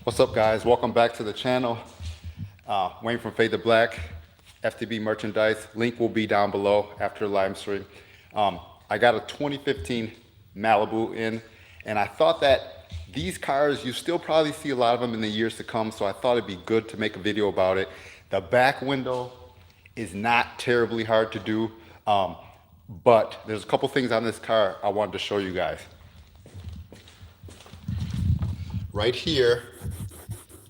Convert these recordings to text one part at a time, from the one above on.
What's up, guys? Welcome back to the channel. Wayne from Fade to Black, FTB merchandise. Link will be down below after the live stream. I got a 2015 Malibu in, and I thought that these cars, you still probably see a lot of them in the years to come, so I thought it'd be good to make a video about it. The back window is not terribly hard to do, but there's a couple things on this car I wanted to show you guys. Right here,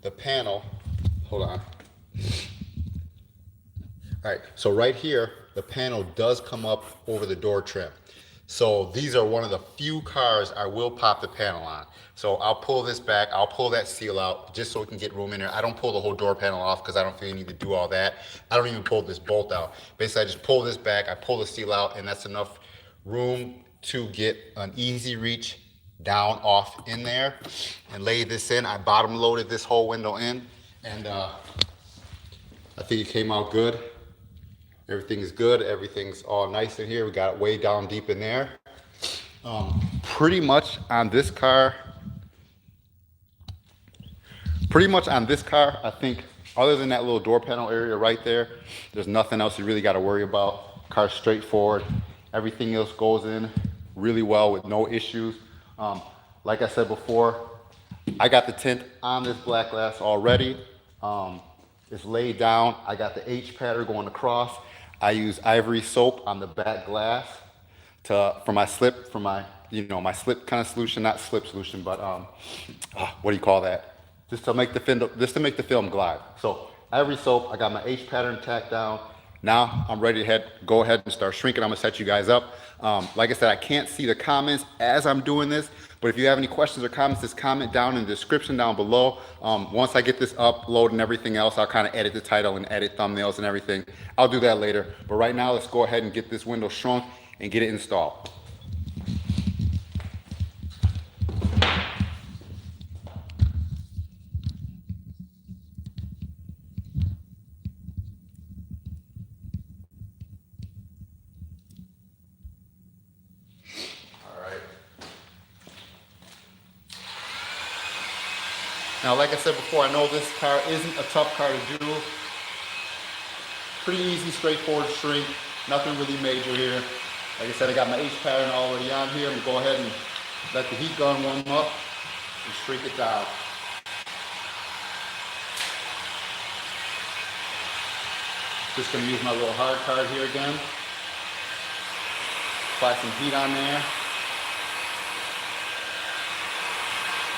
the panel, hold on. All right, so right here, the panel does come up over the door trim. So these are one of the few cars I will pop the panel on. So I'll pull this back, I'll pull that seal out just so we can get room in there. I don't pull the whole door panel off because I don't feel you need to do all that. I don't even pull this bolt out. Basically, I just pull this back, I pull the seal out, and that's enough room to get an easy reach down off in there and lay this in. I bottom loaded this whole window in, and I think it came out good. Everything's good, everything's all nice in here. We got it way down deep in there. Pretty much on this car, I think other than that little door panel area right there, there's nothing else you really got to worry about. Car's straightforward. Everything else goes in really well with no issues. Like I said before, I got the tint on this black glass already. It's laid down. I got the H pattern going across. I use ivory soap on the back glass for my slip, my slip kind of solution, not slip solution, but what do you call that? Just to make the film glide. So ivory soap. I got my H pattern tacked down. Now I'm ready to go ahead and start shrinking. I'm gonna set you guys up. Like I said, I can't see the comments as I'm doing this, but if you have any questions or comments, just comment down in the description down below. Once I get this upload and everything else, I'll kind of edit the title and edit thumbnails and everything. I'll do that later. But right now, let's go ahead and get this window shrunk and get it installed. Now, like I said before, I know this car isn't a tough car to do. Pretty easy, straightforward shrink. Nothing really major here. Like I said, I got my H pattern already on here. I'm gonna go ahead and let the heat gun warm up and shrink it down. Just gonna use my little hard card here again. Apply some heat on there.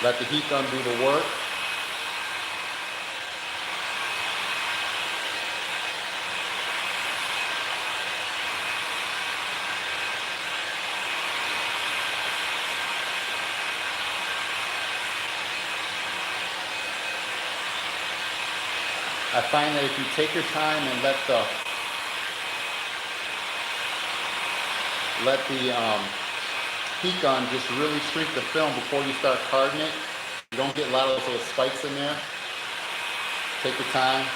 Let the heat gun do the work. I find that if you take your time and let the heat gun just really shrink the film before you start carding it, you don't get a lot of those little spikes in there. Take your time,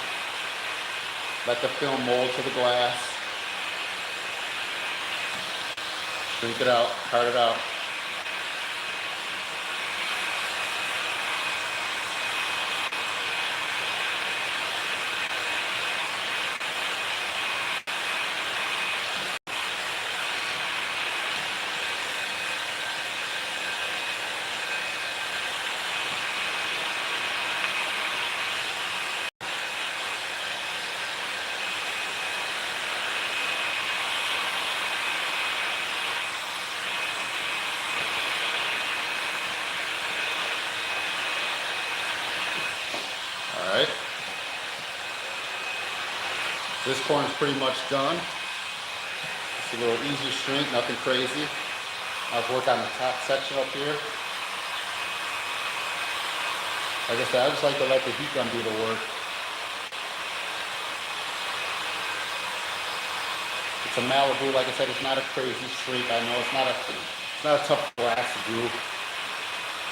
let the film mold to the glass, shrink it out, card it out. All right. This corner is pretty much done. It's a little easy shrink, nothing crazy. I'll work on the top section up here. Like I said, I just like to let the heat gun do the work. It's a Malibu, like I said, it's not a crazy shrink. I know it's not a tough glass to do,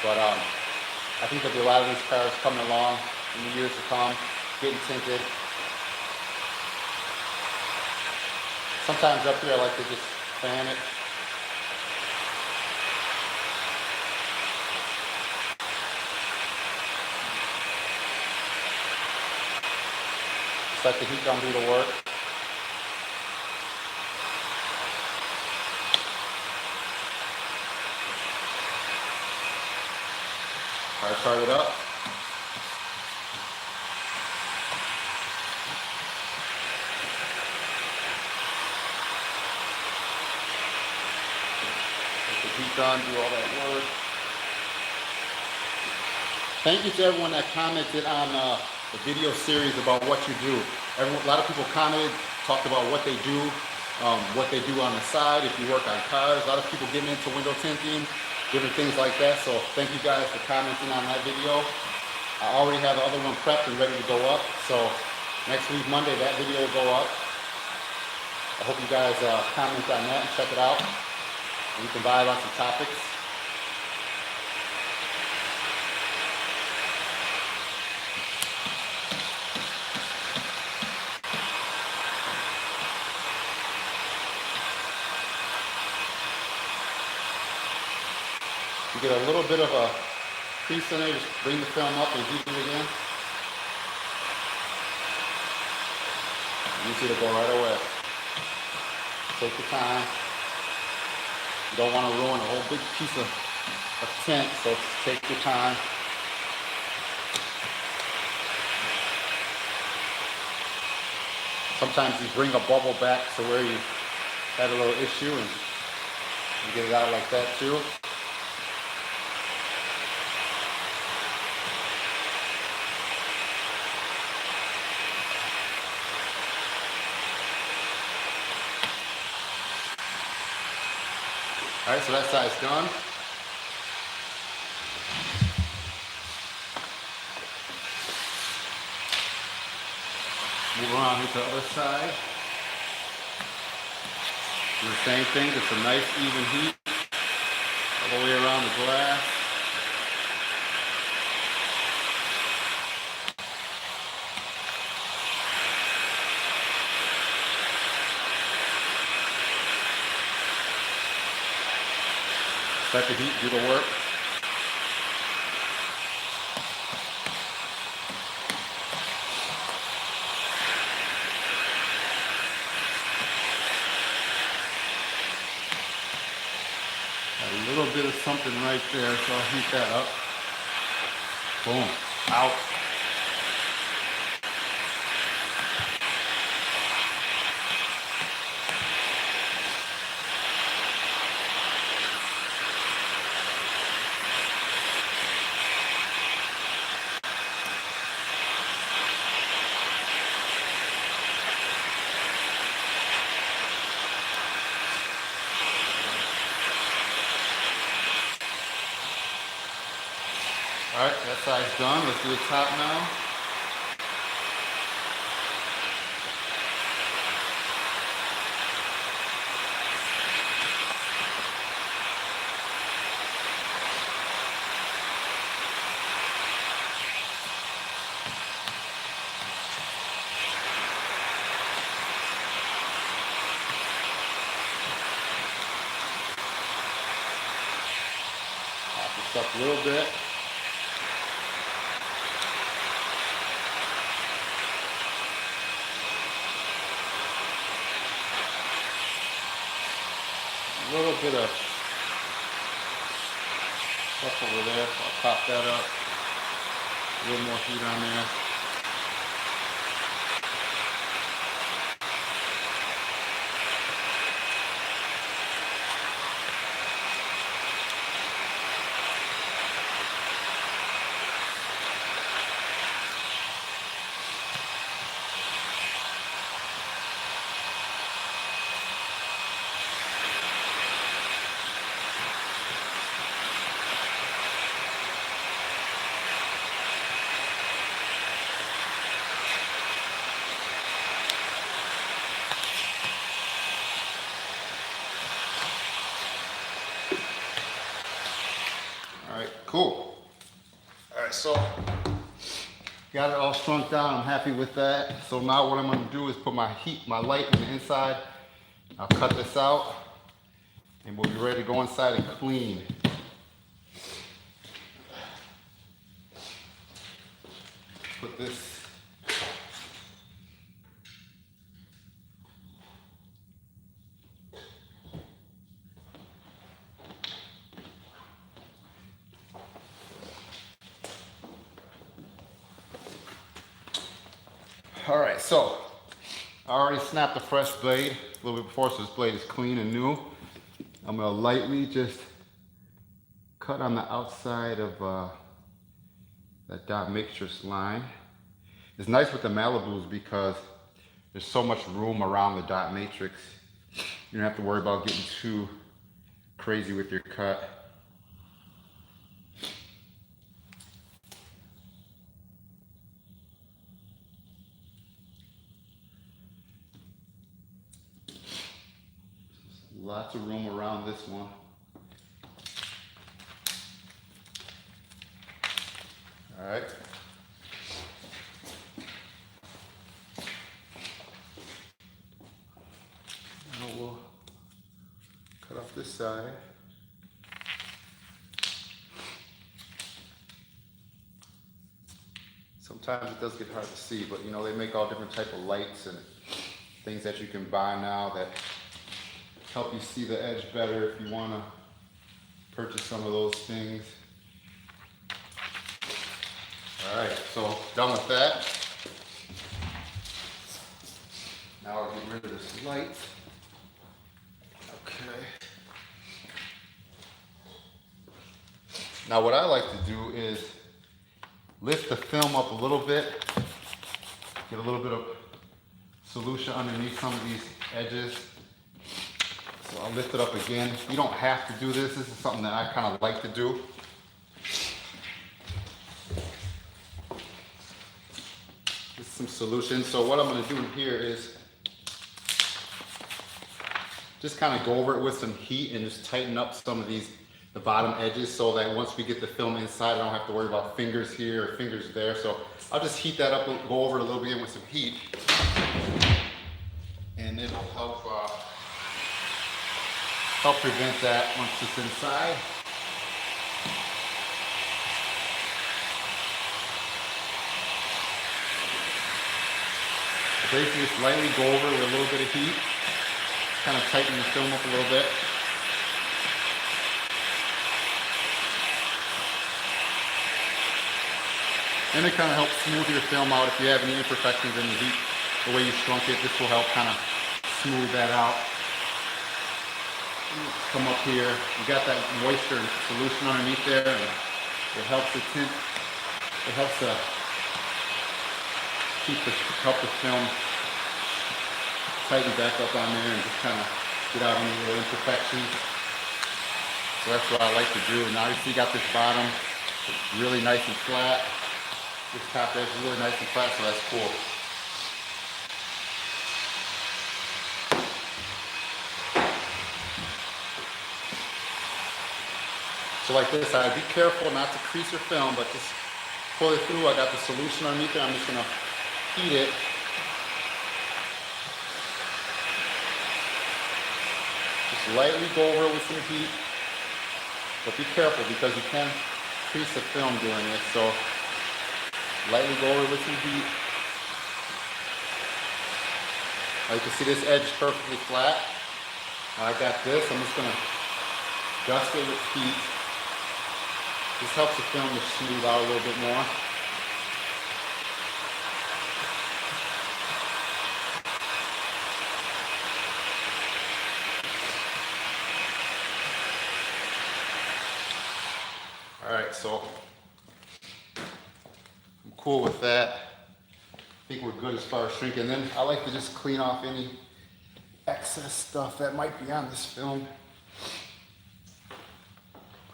but I think there'll be a lot of these cars coming along in the years to come, getting tinted. Sometimes up here I like to just fan it. Let the heat gun do the work. All right, start it up. Let the heat gun do all that work. Thank you to everyone that commented on the video series about what you do. A lot of people commented, talked about what they do on the side if you work on cars. A lot of people getting into window tinting, different things like that. So thank you guys for commenting on that video. I already have the other one prepped and ready to go up. So next week, Monday, that video will go up. I hope you guys comment on that and check it out. And you can buy lots of topics. You get a little bit of a crease in there, just bring the film up and heat it again. You see it go right away. Take your time. You don't want to ruin a whole big piece of tint, so take your time. Sometimes you bring a bubble back to where you had a little issue and you get it out like that too. All right, so that side's done. Move around to the other side. Do the same thing, just a nice even heat all the way around the glass. Let the heat do the work. A little bit of something right there, so I'll heat that up. Boom, out. All right, that side's done. Let's do the top now. Pop this up a little bit. A little bit of stuff over there, so I'll pop that up. A little more heat on there. All right, cool. All right, so got it all shrunk down. I'm happy with that. So now what I'm gonna do is put my light in the inside. I'll cut this out and we'll be ready to go inside and clean. Put this All right, so I already snapped the fresh blade a little bit before, so this blade is clean and new. I'm gonna lightly just cut on the outside of that dot matrix line. It's nice with the Malibus because there's so much room around the dot matrix. You don't have to worry about getting too crazy with your cut. Lots of room around this one. All right. Now we'll cut off this side. Sometimes it does get hard to see, but you know, they make all different type of lights and things that you can buy now that help you see the edge better if you want to purchase some of those things. All right, so done with that. Now I'll get rid of this light. Okay. Now what I like to do is lift the film up a little bit, get a little bit of solution underneath some of these edges. So I'll lift it up again. You don't have to do this. This is something that I kind of like to do. This is some solution. So what I'm going to do here is just kind of go over it with some heat and just tighten up some of these, the bottom edges, so that once we get the film inside, I don't have to worry about fingers here or fingers there. So I'll just heat that up, go over it a little bit with some heat, and it'll help prevent that once it's inside. Basically just lightly go over it with a little bit of heat, kind of tighten the film up a little bit. And it kind of helps smooth your film out if you have any imperfections in the heat. The way you shrunk it, this will help kind of smooth that out. Come up here, you got that moisture solution underneath there, and it helps the tint, it helps to help the film tighten back up on there and just kind of get out any little imperfections. So that's what I like to do. Now you see you got this bottom really nice and flat. This top edge is really nice and flat, so that's cool. So like this, I'd be careful not to crease your film, but just pull it through. I got the solution underneath there. I'm just gonna heat it. Just lightly go over it with some heat, but be careful because you can crease the film doing this. So lightly go over it with some heat. Now you can see this edge is perfectly flat. Now I got this. I'm just gonna dust it with heat. This helps the film to smooth out a little bit more. All right, so I'm cool with that. I think we're good as far as shrinking. Then I like to just clean off any excess stuff that might be on this film.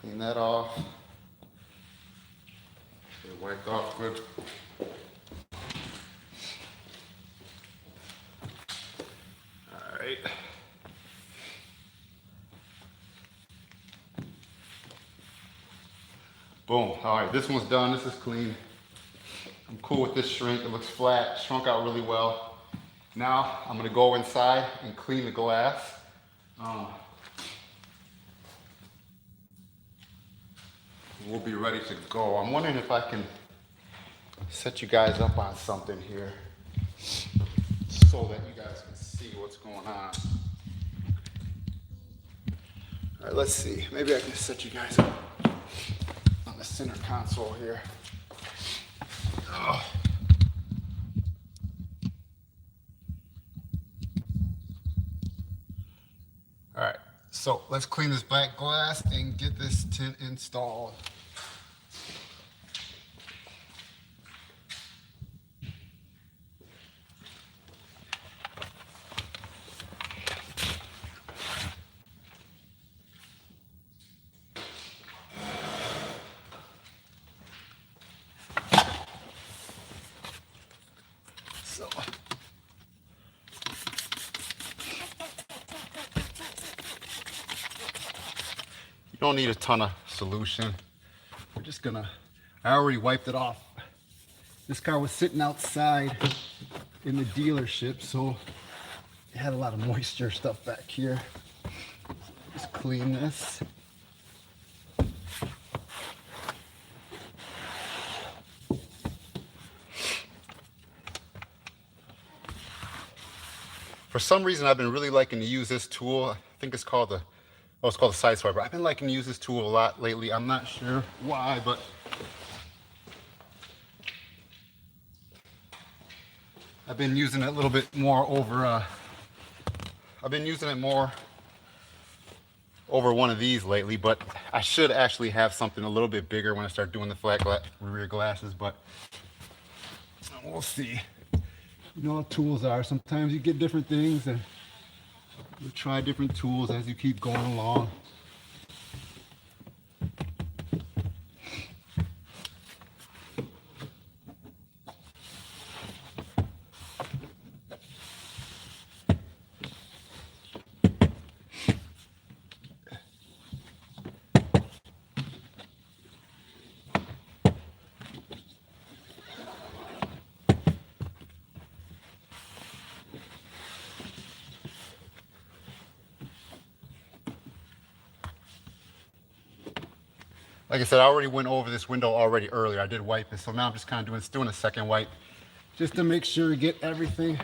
Clean that off. Get it wiped off good. All right. Boom. All right, this one's done. This is clean. I'm cool with this shrink. It looks flat, shrunk out really well. Now I'm gonna go inside and clean the glass. We'll be ready to go. I'm wondering if I can set you guys up on something here so that you guys can see what's going on. All right, let's see. Maybe I can set you guys up on the center console here. Oh. So let's clean this black glass and get this tint installed. So you don't need a ton of solution. We're just gonna, I already wiped it off. This car was sitting outside in the dealership, so it had a lot of moisture stuff back here. Just clean this. For some reason, I've been really liking to use this tool. I think it's called the, oh, it's called the side swiper. I've been liking to use this tool a lot lately. I'm not sure why, but I've been using it a little bit more over, I've been using it more over one of these lately, but I should actually have something a little bit bigger when I start doing the flat rear glasses, but we'll see. You know how tools are. Sometimes you get different things and you try different tools as you keep going along. Like I said, I already went over this window already earlier. I did wipe it, so now I'm just kind of doing a second wipe just to make sure we get everything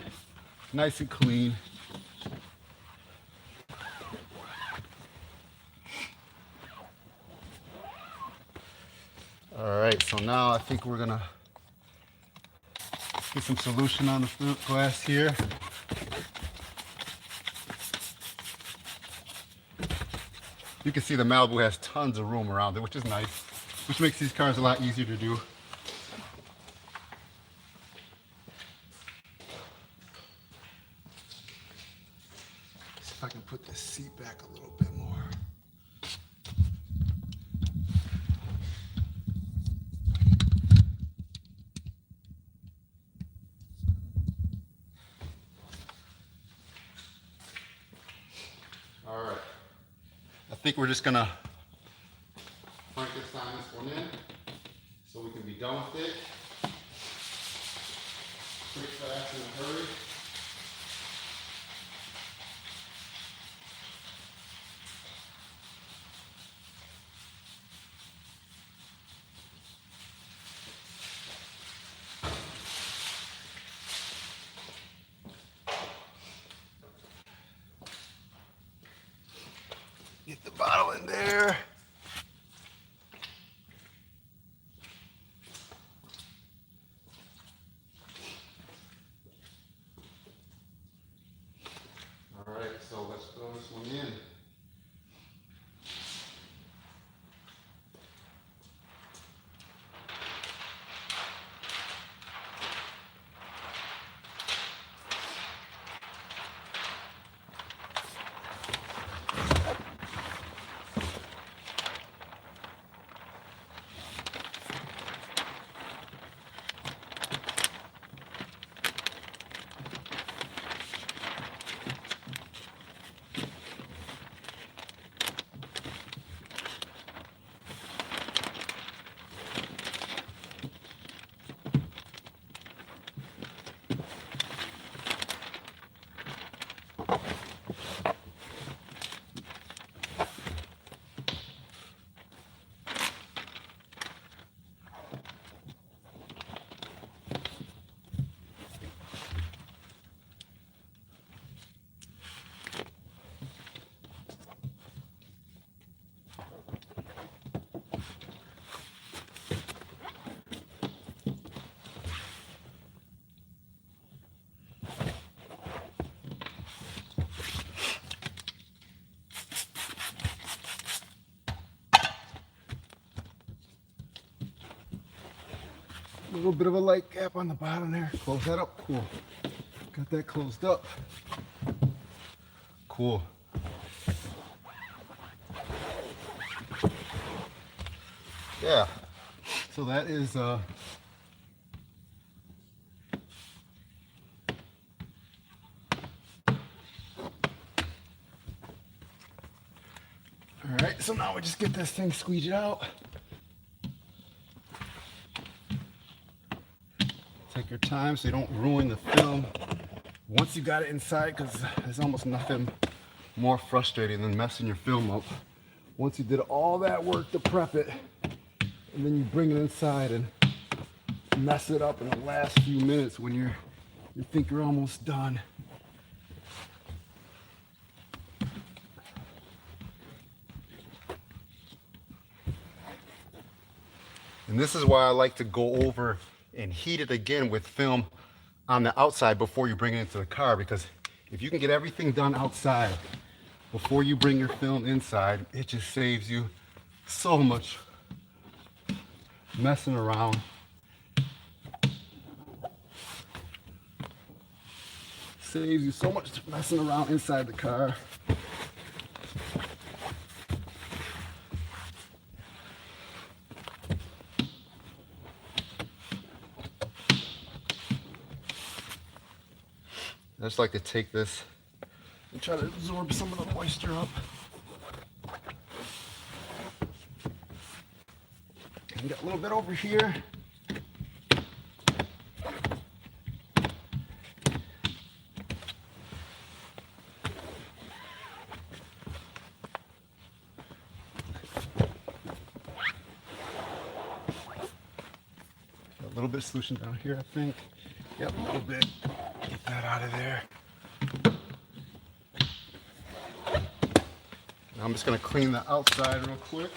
nice and clean. All right, so now I think we're gonna get some solution on the front glass here. You can see the Malibu has tons of room around it, which is nice, which makes these cars a lot easier to do. See if I can put this seat back a little bit more. All right. I think we're just gonna Frankenstein this one in so we can be done with it. Quick, fast, in a hurry. Get the bottle in there. little bit of a light gap on the bottom there. Close that up. Cool. Got that closed up. Cool. Yeah. So that is all right, so now we just get this thing squeeged out. Take your time so you don't ruin the film once you got it inside, because there's almost nothing more frustrating than messing your film up. Once you did all that work to prep it, and then you bring it inside and mess it up in the last few minutes when you think you're almost done. And this is why I like to go over and heat it again with film on the outside before you bring it into the car, because if you can get everything done outside before you bring your film inside, it just saves you so much messing around. Saves you so much messing around inside the car. I just like to take this and try to absorb some of the moisture up. And got a little bit over here. A little bit of solution down here, I think. Yep, a little bit. Get that out of there. Now I'm just going to clean the outside real quick.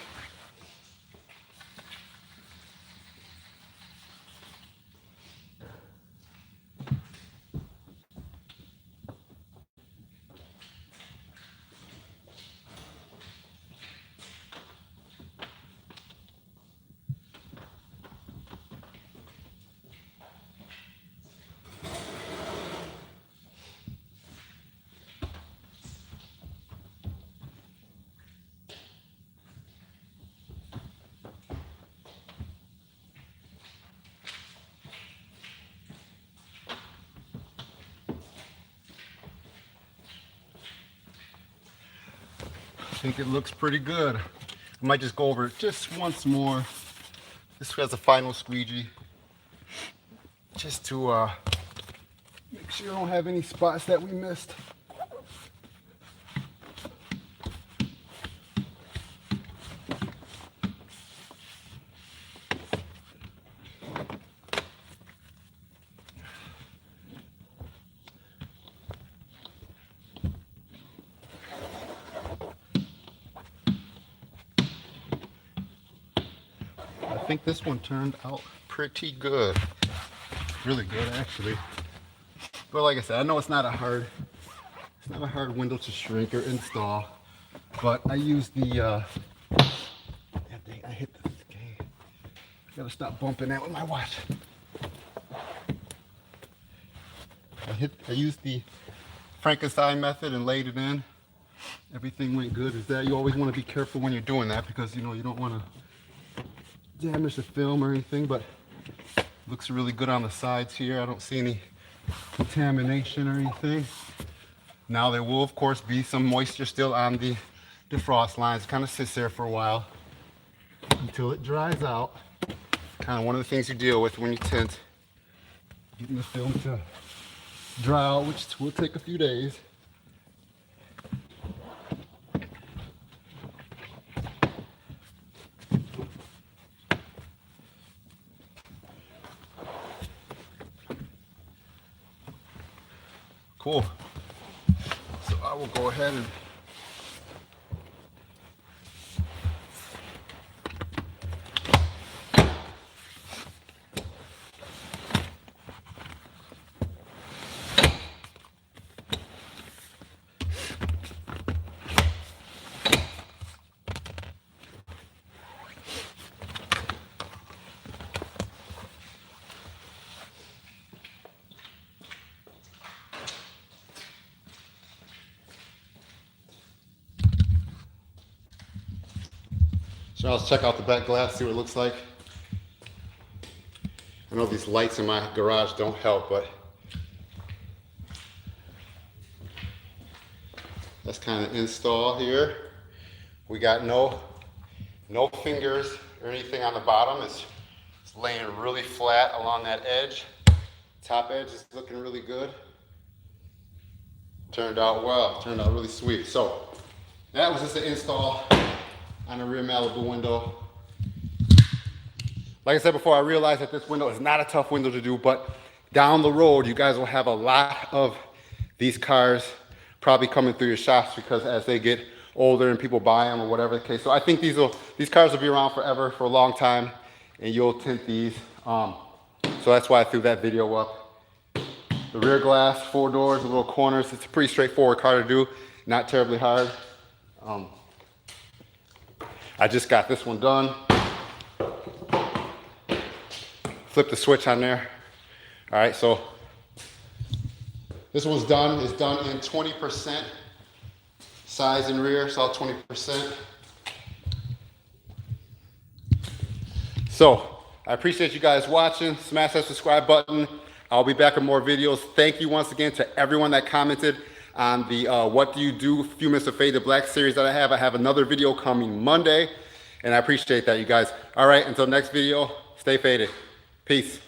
I think it looks pretty good. I might just go over it just once more. This has a final squeegee, just to make sure you don't have any spots that we missed. I think this one turned out pretty good. Really good, actually. But like I said, I know it's not a hard window to shrink or install. But I use the I hit the game. I gotta stop bumping that with my watch. I used the Frankenstein method and laid it in. Everything went good. Is that you always want to be careful when you're doing that, because you know you don't want to damage the film or anything, but looks really good on the sides here. I don't see any contamination or anything. Now there will of course be some moisture still on the defrost lines. It kind of sits there for a while until it dries out. Kind of one of the things you deal with when you tint, getting the film to dry out, which will take a few days. Cool. So I will go ahead and So let's check out the back glass, see what it looks like. I know these lights in my garage don't help, but that's kind of install here. We got no fingers or anything on the bottom. It's laying really flat along that edge. Top edge is looking really good. Turned out well, turned out really sweet. So that was just an install on the rear Malibu window. Like I said before, I realized that this window is not a tough window to do, but down the road, you guys will have a lot of these cars probably coming through your shops because as they get older and people buy them or whatever the case. So I think these cars will be around forever, for a long time, and you'll tint these. So that's why I threw that video up. The rear glass, 4 doors, the little corners. It's a pretty straightforward car to do, not terribly hard. I just got this one done. Flip the switch on there. All right, so this one's done. It's done in 20% size and rear, so 20%. So I appreciate you guys watching. Smash that subscribe button. I'll be back with more videos. Thank you once again to everyone that commented on the What Do You Do Few Minutes of Fade to Black series that I have. I have another video coming Monday, and I appreciate that, you guys. All right, until next video, stay faded. Peace.